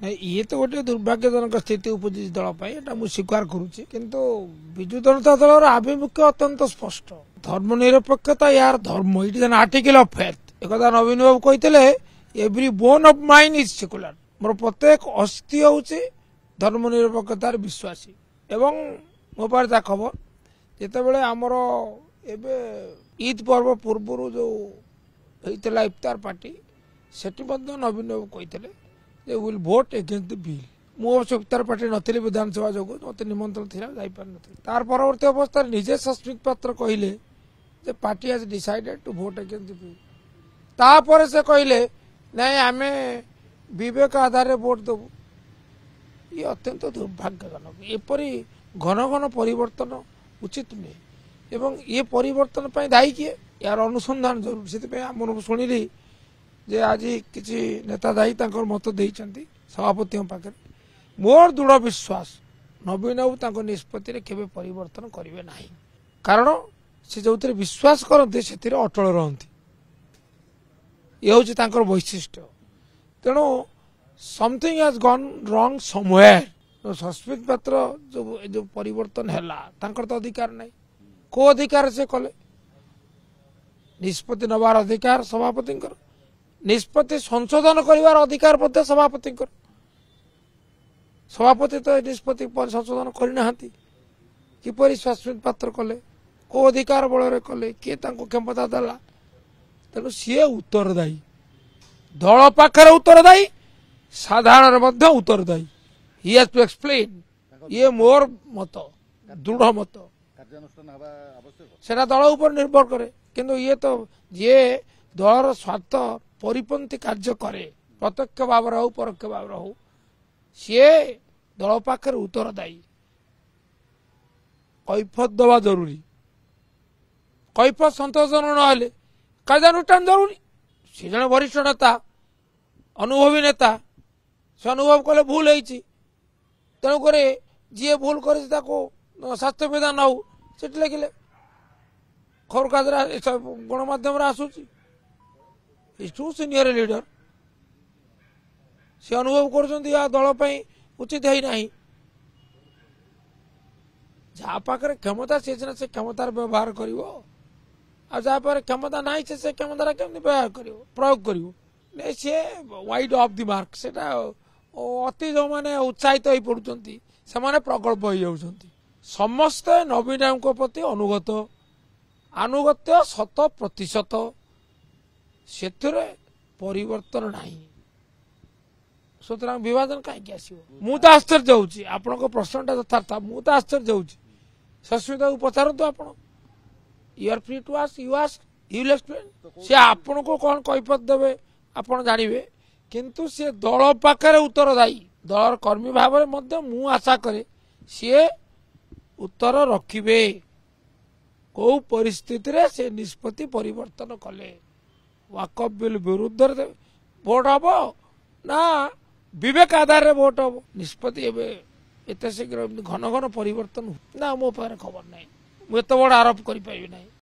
नहीं ये तो गोटे दुर्भाग्यजनक स्थिति उपजी दल मुझे स्वीकार करुच्ची किंतु विजु जनता दल आभिमुख्य अत्यंत स्पष्ट धर्मनिरपेक्षता यार धर्म it is an article of faith एक नवीन बाबू कहते every bone of mine is secular मोर प्रत्येक अस्थि हूँ धर्मनिरपेक्षतार विश्वासी एवं मो पास खबर जिते आमर एबे ईद पर्व पूर्व जो होता इफ्तार पार्टी सेठी नवीन बाबू कहते they will vote against the bill मु इफ्तार पार्टी नी विधानसभा जो मत निमंत्रण थी तार परवर्ती अवस्था निजे सस्मित पात्र कहले party has decided to vote against the bill तापर से कहले नहीं आमे विवेक आधार रे वोट देबू ये अत्यंत दुर्भाग्यजनक एपरी घन घन परिवर्तन उचित नुहे एवं ये परिवर्तन पर दायी किए यार अनुसंधान जरूर से आम शुणिली जे आज किसी नेता दायी मत देइचंती सभापति पाखे मोर दृढ़ विश्वास नवीन बाबू निष्पत्ति केवे परिवर्तन करेंगे ना कारण से जो विश्वास करते से अटल रहती ये हूँ वैशिष्ट्य तेणु something has gone wrong somewhere Sasmit पात्र जो परिवर्तन है तो अधिकार नहीं को अधिकार से कले निष्पत्ति नवार अधिकार सभापति निष्पत्ति संशोधन करिवार अधिकार सभापति सभापति तो निष्पत्ति संशोधन करना किपरि सस्मित पात्र कले को अधिकार बल कले किए क्षमता देला तेणु सी उत्तरदायी दल पाखे उत्तरदायी साधारण उत्तरदायी ही हैज टू एक्सप्लेन ये मोर मत दृढ़ मत सेटा दल उपर निर्भर करे किंतु ये तो ये दलर स्वार्थ परिपंथी कार्य करे प्रत्यक्ष भाव हो परोक्ष भाव हो सी दल पाखे उत्तरदायी कैफत दवा जरूरी कैफत संतोषजन ना कार्यानुष्ठान जरूरी सी जन वरिष्ठ नेता अनुभवी नेता से अनुभव कले भूल होती तेणुक जी भूल कर शास्त्र विधान हो सीट लिखिले खबर कागज गणमाध्यम आसूची टू सीनियर लीडर से अनुभव कर दल उचित है ना जहाँ पाखे क्षमता सी से क्षमतार व्यवहार कर जहाँ पाखे क्षमता ना से क्षमता केमती व्यवहार कर प्रयोग कर सी वाइड ऑफ द मार्क से अति जो मैंने उत्साहित हो पड़ुंट से प्रगल्भ हो जाती समस्ते नवीन प्रति अनुगत्य 100% से परिवर्तन नहीं सुतरां विभाजन कहीं मुझे आश्चर्य होची आपण प्रश्नटा यथार्थ मुझे आश्चर्य होची सस्मिता को पचारतु आप you are free to ask you will explain से आपण को कौन कैफत देवे आपण जानवे किंतु से दल पाखे उत्तरदायी दलर कर्मी भाव में आशा करे सी उत्तर रखिबे को परिस्थिति रे से निष्पत्ति परिवर्तन कले वाकफ बिल विरुद्ध भोट हम ना विवेक आधार रे भोट हम निष्पत्ति एत शीघ्र घन घन परिवर्तन ना मो पाखे खबर ना मुझे बड़ आरोप कर